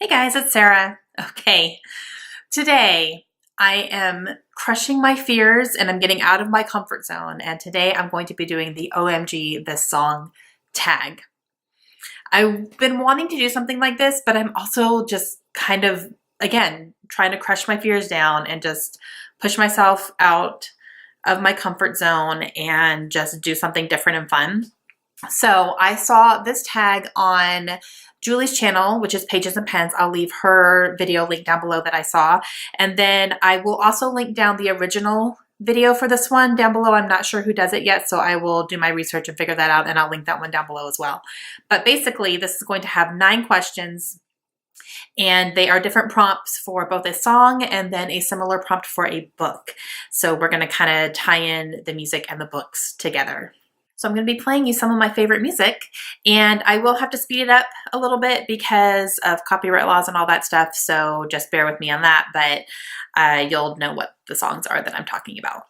Hey guys, it's Sarah. Okay, today I am crushing my fears and I'm getting out of my comfort zone. And today I'm going to be doing the OMG This Song tag. I've been wanting to do something like this, but I'm also just kind of, again, trying to crush my fears down and just push myself out of my comfort zone and just do something different and fun. So I saw this tag on Julie's channel, which is Pages and Pens. I'll leave her video link down below that I saw. And then I will also link down the original video for this one down below. I'm not sure who does it yet, so I will do my research and figure that out, and I'll link that one down below as well. But basically, this is going to have 9 questions, and they are different prompts for both a song and then a similar prompt for a book. So we're going to kind of tie in the music and the books together. So I'm going to be playing you some of my favorite music, and I will have to speed it up a little bit because of copyright laws and all that stuff, so just bear with me on that, but you'll know what the songs are that I'm talking about.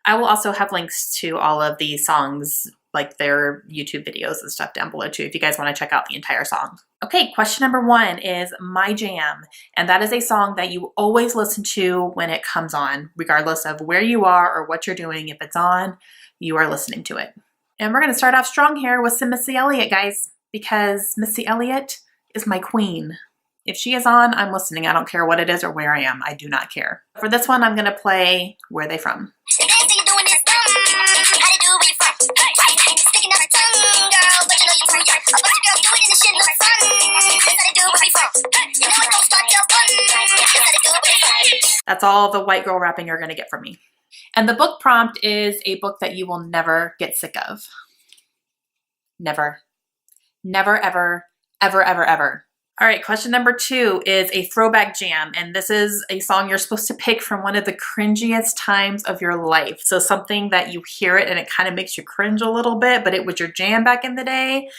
I will also have links to all of the songs, like their YouTube videos and stuff down below too, if you guys want to check out the entire song. Okay, question number 1 is My Jam, and that is a song that you always listen to when it comes on, regardless of where you are or what you're doing. If it's on, you are listening to it. And we're going to start off strong here with some Missy Elliott, guys, because Missy Elliott is my queen. If she is on, I'm listening. I don't care what it is or where I am. I do not care. For this one, I'm going to play Where They From. That's all the white girl rapping you're going to get from me. And the book prompt is a book that you will never get sick of. Never. Never, ever, ever, ever, ever. All right, question number 2 is a throwback jam. And this is a song you're supposed to pick from one of the cringiest times of your life. So something that you hear it and it kind of makes you cringe a little bit, but it was your jam back in the day.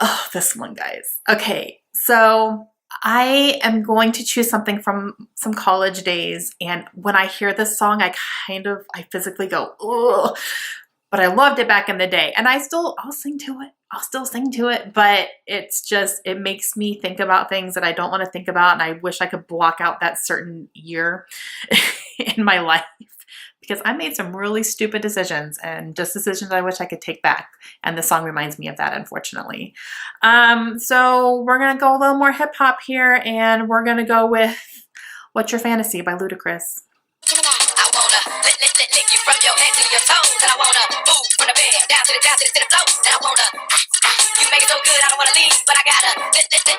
Oh, this one, guys. Okay, so I am going to choose something from some college days, and when I hear this song, I physically go, ugh. But I loved it back in the day, and I'll sing to it. I'll still sing to it, but it's just, it makes me think about things that I don't want to think about, and I wish I could block out that certain year in my life, because I made some really stupid decisions, and just decisions I wish I could take back. And the song reminds me of that, unfortunately. So we're going to go a little more hip hop here, and we're going to go with What's Your Fantasy by Ludacris. I wanna lick you from your head to your toes, and I wanna move from the bed down to the floor, and I wanna you make it so good I don't wanna leave, but I gotta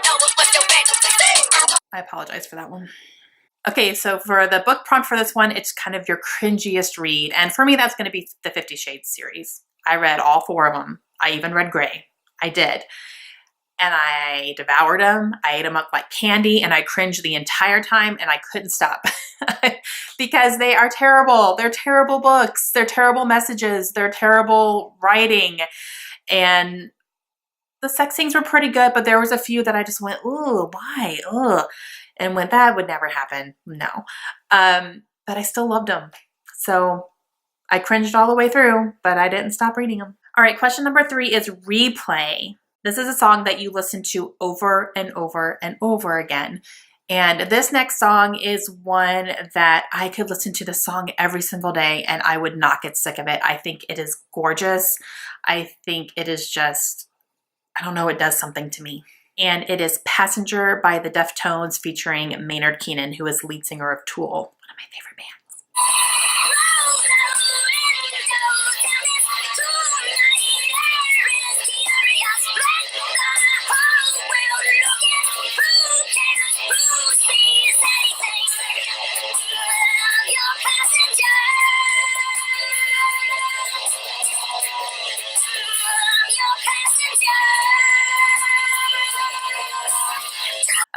know what's your fantasy. I apologize for that one. Okay, so for the book prompt for this one, it's kind of your cringiest read. And for me, that's going to be the 50 Shades series. I read all 4 of them. I even read Grey. I did. And I devoured them. I ate them up like candy, and I cringed the entire time, and I couldn't stop because they are terrible. They're terrible books. They're terrible messages. They're terrible writing. And the sex scenes were pretty good, but there was a few that I just went, ooh, why? Ugh. And when that would never happen, no. But I still loved them. So I cringed all the way through, but I didn't stop reading them. All right, question number 3 is Replay. This is a song that you listen to over and over and over again. And this next song is one that I could listen to the song every single day and I would not get sick of it. I think it is gorgeous. I think it is just, I don't know, it does something to me. And it is Passenger by the Deftones featuring Maynard Keenan, who is lead singer of Tool, one of my favorite bands.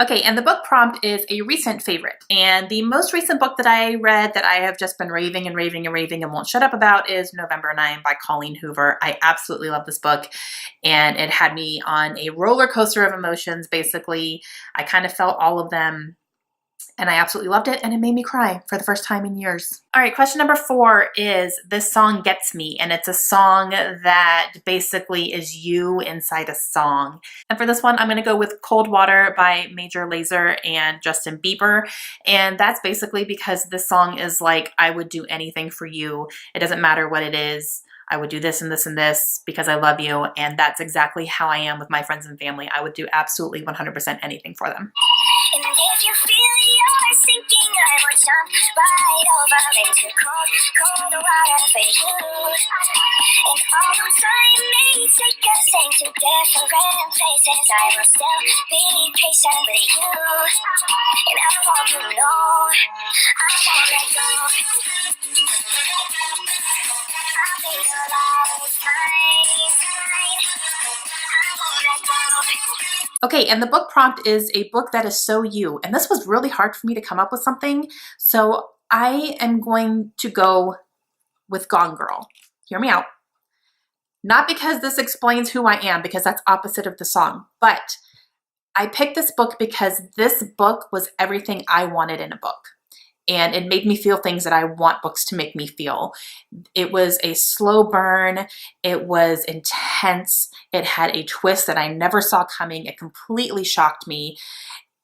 Okay, and the book prompt is a recent favorite. And the most recent book that I read that I have just been raving and raving and raving and won't shut up about is November 9 by Colleen Hoover. I absolutely love this book, and it had me on a roller coaster of emotions, basically. I kind of felt all of them. and I absolutely loved it, and it made me cry for the first time in years. All right, question number 4 is This Song Gets Me, and it's a song that basically is you inside a song. And for this one, I'm gonna go with Cold Water by Major Lazer and Justin Bieber, and that's basically because this song is like, I would do anything for you. It doesn't matter what it is. I would do this and this and this because I love you, and that's exactly how I am with my friends and family. I would do absolutely 100% anything for them. And if you feel you're sinking, I will jump right over into cold, cold water for you. And although time may take us into different places, I will still be patient with you. And I want you to know I won't let go. I'll be your lifetime. I won't let go. Okay, and the book prompt is a book that is so you. And this was really hard for me to come up with something. So I am going to go with Gone Girl. Hear me out. Not because this explains who I am, because that's opposite of the song, but I picked this book because this book was everything I wanted in a book. And it made me feel things that I want books to make me feel. It was a slow burn. It was intense. It had a twist that I never saw coming. It completely shocked me.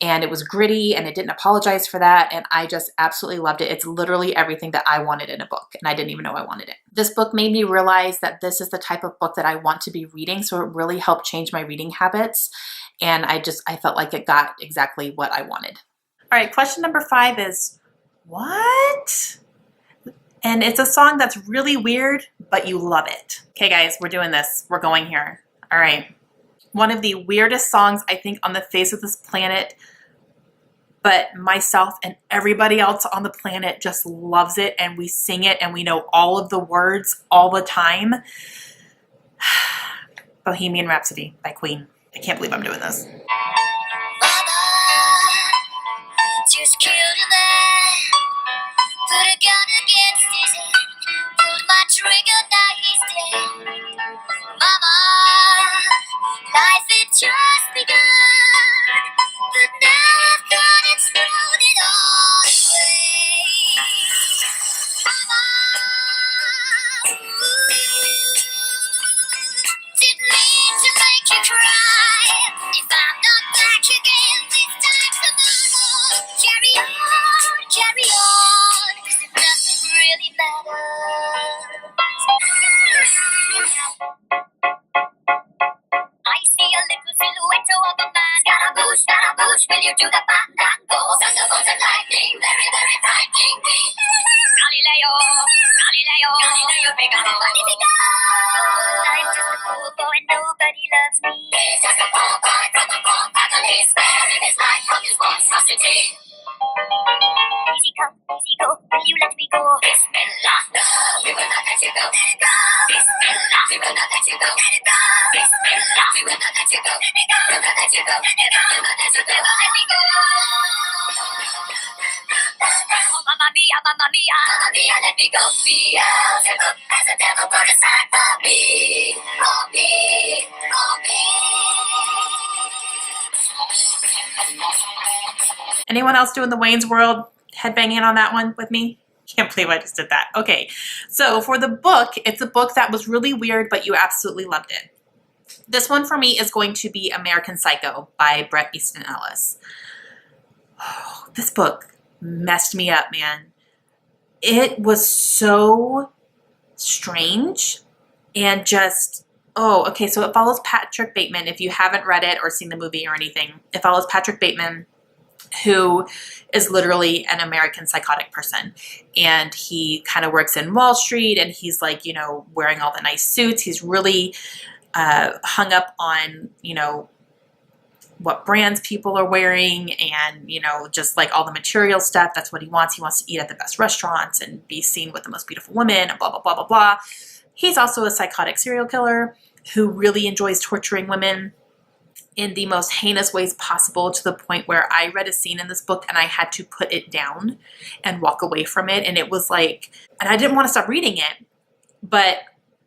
And it was gritty, and it didn't apologize for that. And I just absolutely loved it. It's literally everything that I wanted in a book, and I didn't even know I wanted it. This book made me realize that this is the type of book that I want to be reading. So it really helped change my reading habits. And I felt like it got exactly what I wanted. All right, question number 5 is, what? And it's a song that's really weird, but you love it. Okay, guys, we're doing this. We're going here. All right. One of the weirdest songs, I think, on the face of this planet, but myself and everybody else on the planet just loves it, and we sing it, and we know all of the words all the time. Bohemian Rhapsody by Queen. I can't believe I'm doing this. Just killed a man, put a gun against his head, pulled my trigger, now he's dead. Mama, life had just begun, but now I've gone and thrown it all away. Mama, didn't mean to make you cry. If I'm not back again this time tomorrow, carry on, carry on, 'cause nothing really matters. I see a little silhouette of a man. Scaramouche, will you do the fandango? Thunderbolt and lightning, very, very frightening me. Galileo, Figaro, Magnifico. I'm just a poor boy and nobody loves me. He's just a poor boy from a poor family, sparing his life from his monstrosity. Easy come, easy go, will you let me go? Bismillah, no, we will not let you go. Let it go. Bismillah, we will not let you go. Let it go. Bismillah, we will not let you go. Let me go. We'll not let you go. Let me go. We'll not let you go. Let me go. Oh, mamma mia, mamma mia, mamma mia, let me go. Beelzebub has the devil put aside for me. For me, for me. Anyone else doing the Wayne's World headbanging on that one with me? Can't believe I just did that. Okay, so for the book, it's a book that was really weird, but you absolutely loved it. This one for me is going to be American Psycho by Bret Easton Ellis. Oh, this book messed me up, man. It was so strange and just, okay, so it follows Patrick Bateman. If you haven't read it or seen the movie or anything, it follows Patrick Bateman, who is literally an American psychotic person. And he kind of works in Wall Street, and he's like, wearing all the nice suits. He's really hung up on, what brands people are wearing and, just like all the material stuff. That's what he wants. He wants to eat at the best restaurants and be seen with the most beautiful women and blah, blah, blah, blah, blah. He's also a psychotic serial killer who really enjoys torturing women in the most heinous ways possible, to the point where I read a scene in this book and I had to put it down and walk away from it. And it was like, and I didn't want to stop reading it, but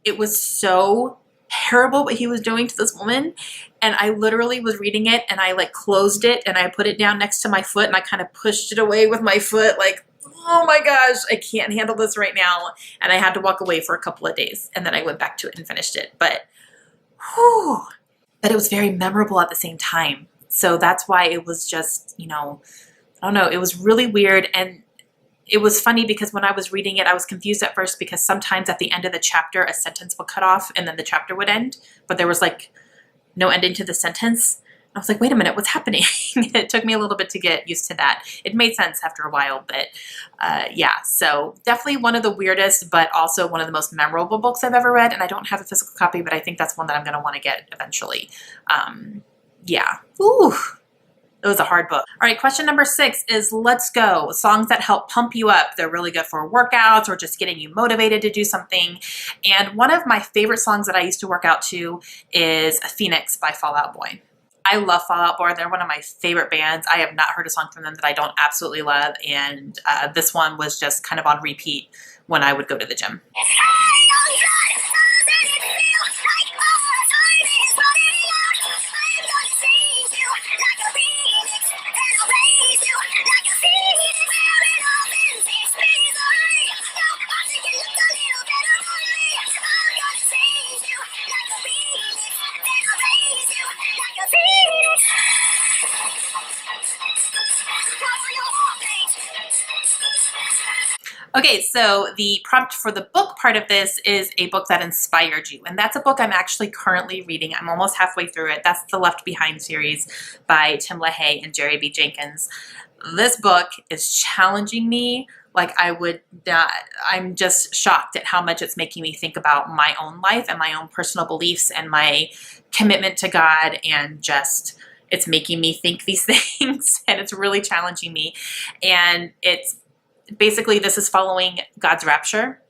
it was so terrible what he was doing to this woman. And I literally was reading it and I like closed it and I put it down next to my foot and I kind of pushed it away with my foot like, oh my gosh, I can't handle this right now. And I had to walk away for a couple of days and then I went back to it and finished it. But, whew, but it was very memorable at the same time. So that's why it was just, you know, I don't know, it was really weird. And it was funny because when I was reading it, I was confused at first because sometimes at the end of the chapter, a sentence would cut off and then the chapter would end, but there was like no ending to the sentence. I was like, wait a minute, what's happening? It took me a little bit to get used to that. It made sense after a while, but yeah, so definitely one of the weirdest, but also one of the most memorable books I've ever read. And I don't have a physical copy, but I think that's one that I'm going to want to get eventually. Yeah. Ooh. It was a hard book. All right, question number 6 is Let's Go. Songs that help pump you up. They're really good for workouts or just getting you motivated to do something. And one of my favorite songs that I used to work out to is Phoenix by Fall Out Boy. I love Fall Out Boy. They're one of my favorite bands. I have not heard a song from them that I don't absolutely love. And this one was just kind of on repeat when I would go to the gym. Okay, so the prompt for the book part of this is a book that inspired you. And that's a book I'm actually currently reading. I'm almost halfway through it. That's the Left Behind series by Tim LaHaye and Jerry B. Jenkins. This book is challenging me like I would not. I'm just shocked at how much it's making me think about my own life and my own personal beliefs and my commitment to God, and just it's making me think these things, and it's really challenging me. And it's basically, this is following God's rapture.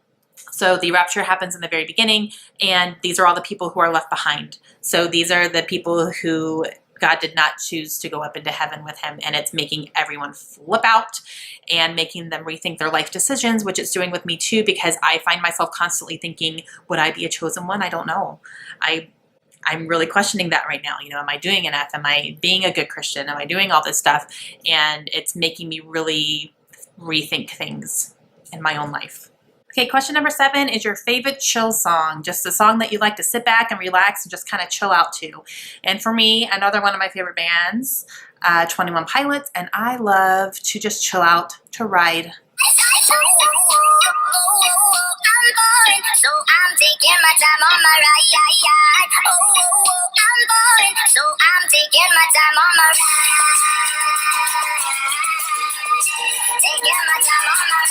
So the rapture happens in the very beginning, and these are all the people who are left behind. So these are the people who God did not choose to go up into heaven with him, and it's making everyone flip out and making them rethink their life decisions, which it's doing with me too, because I find myself constantly thinking, would I be a chosen one? I don't know. I'm really questioning that right now. You know, am I doing enough? Am I being a good Christian? Am I doing all this stuff? And it's making me really rethink things in my own life. Okay, question number 7 is your favorite chill song, just a song that you like to sit back and relax and just kind of chill out to. And for me, another one of my favorite bands, 21 Pilots, and I love to just chill out to ride. So I'm taking my time on my ride. I'm bored, so I'm taking my time on my ride. Taking my time on my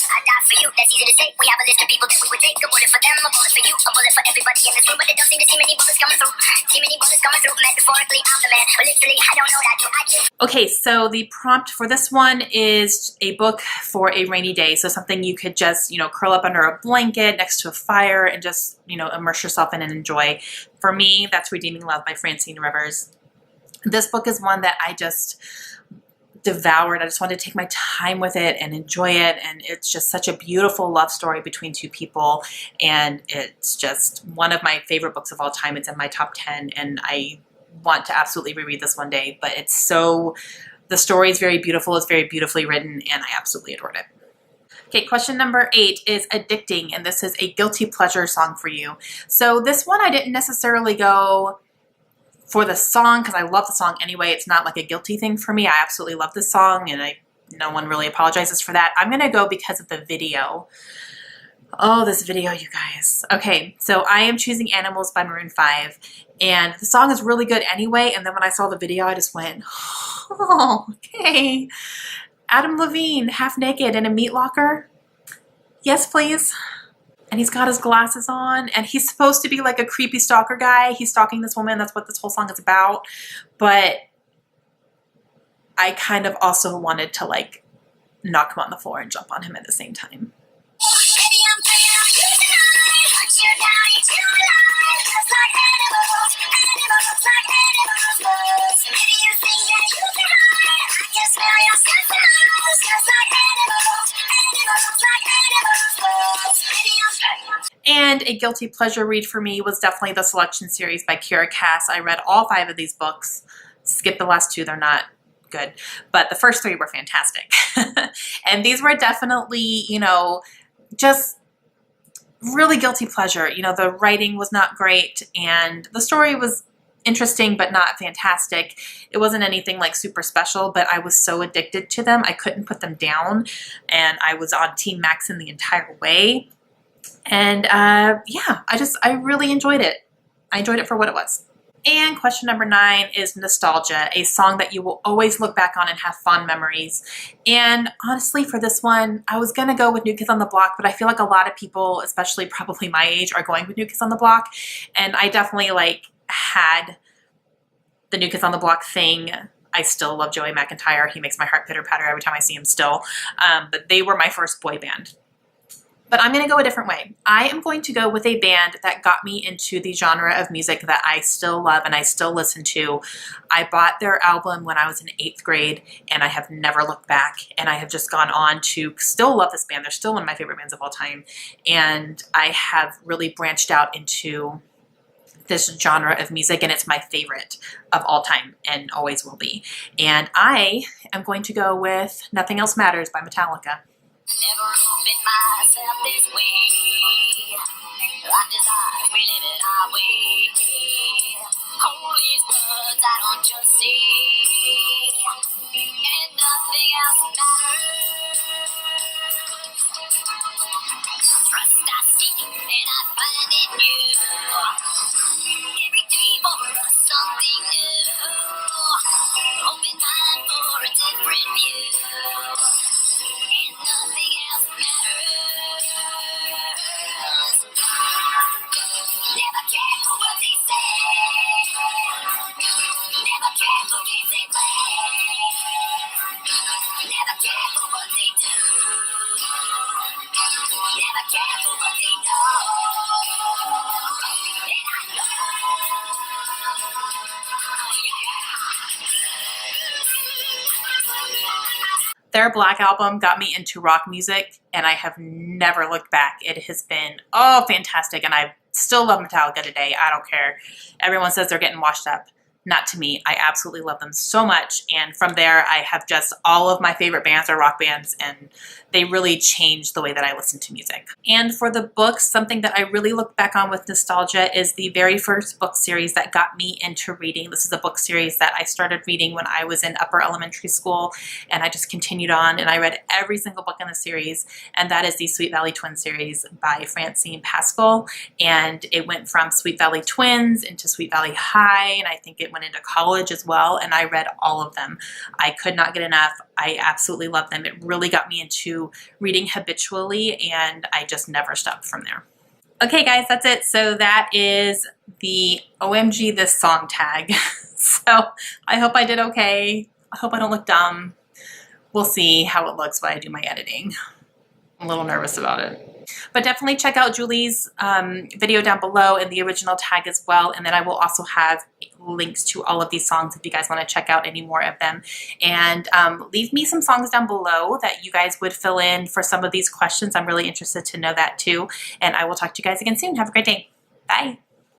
I die for you, that's easy to say. We have a list of people that we would take. A bullet for them, a bullet for you, a bullet for everybody in this room. But they don't seem to see many bullets coming through. See many bullets coming through. Metaphorically, I'm the man. But literally, I don't know that I do. Okay, so the prompt for this one is a book for a rainy day. So something you could just, curl up under a blanket next to a fire and just, immerse yourself in and enjoy. For me, that's Redeeming Love by Francine Rivers. This book is one that I just devoured. I just wanted to take my time with it and enjoy it. And it's just such a beautiful love story between two people. And it's just one of my favorite books of all time. It's in my top 10. And I want to absolutely reread this one day. But the story is very beautiful. It's very beautifully written. And I absolutely adored it. Okay, question number 8 is Addicting. And this is a guilty pleasure song for you. So this one I didn't necessarily go for the song because I love the song anyway. It's not like a guilty thing for me. I absolutely love this song, and no one really apologizes for that. I'm gonna go because of the video. Oh, this video, you guys. Okay, so I am choosing Animals by Maroon 5, and the song is really good anyway, and then when I saw the video, I just went, oh, okay. Adam Levine, half naked in a meat locker? Yes, please. And he's got his glasses on, and he's supposed to be like a creepy stalker guy. He's stalking this woman. That's what this whole song is about. But I kind of also wanted to knock him on the floor and jump on him at the same time. And a guilty pleasure read for me was definitely the Selection series by Kira Cass. I read all 5 of these books. Skip the last 2, they're not good. But the first 3 were fantastic. And these were definitely, you know, just really guilty pleasure. You know, the writing was not great and the story was interesting but not fantastic. It wasn't anything like super special, but I was so addicted to them I couldn't put them down, and I was on Team Maxon the entire way. And yeah, I really enjoyed it. I enjoyed it for what it was. And question number 9 is nostalgia, a song that you will always look back on and have fond memories. And honestly, for this one, I was gonna go with New Kids on the Block, but I feel like a lot of people, especially probably my age, are going with New Kids on the Block. And I definitely like had the New Kids on the Block thing. I still love Joey McIntyre. He makes my heart pitter patter every time I see him still. But they were my first boy band. But I'm going to go a different way. I am going to go with a band that got me into the genre of music that I still love and I still listen to. I bought their album when I was in 8th grade and I have never looked back, and I have just gone on to still love this band. They're still one of my favorite bands of all time, and I have really branched out into this genre of music, and it's my favorite of all time and always will be. And I am going to go with Nothing Else Matters by Metallica. Never opened myself this way. Life is hard, we live it our way. Holy words I don't just see, and nothing else matters. Trust I seek and I find in you. Every day for us something new. Open mind for a different view. And nothing else matters. Never care for what they say. Never care for games they play. Never care for what they do. Never care for what they know. And I know. Their Black album got me into rock music, and I have never looked back. It has been, oh, fantastic, and I still love Metallica today. I don't care. Everyone says they're getting washed up. Not to me. I absolutely love them so much, and from there, I have just all of my favorite bands are rock bands, and they really changed the way that I listen to music. And for the books, something that I really look back on with nostalgia is the very first book series that got me into reading. This is a book series that I started reading when I was in upper elementary school, and I just continued on, and I read every single book in the series, and that is the Sweet Valley Twins series by Francine Pascal. And it went from Sweet Valley Twins into Sweet Valley High, and I think it went into college as well, and I read all of them. I could not get enough. I absolutely love them. It really got me into reading habitually, and I just never stopped from there. Okay guys, that's it. So that is the OMG This Song tag. So I hope I did okay. I hope I don't look dumb. We'll see how it looks when I do my editing. I'm a little nervous about it. But definitely check out Julie's video down below and the original tag as well. And then I will also have links to all of these songs if you guys want to check out any more of them. And leave me some songs down below that you guys would fill in for some of these questions. I'm really interested to know that too. And I will talk to you guys again soon. Have a great day. Bye.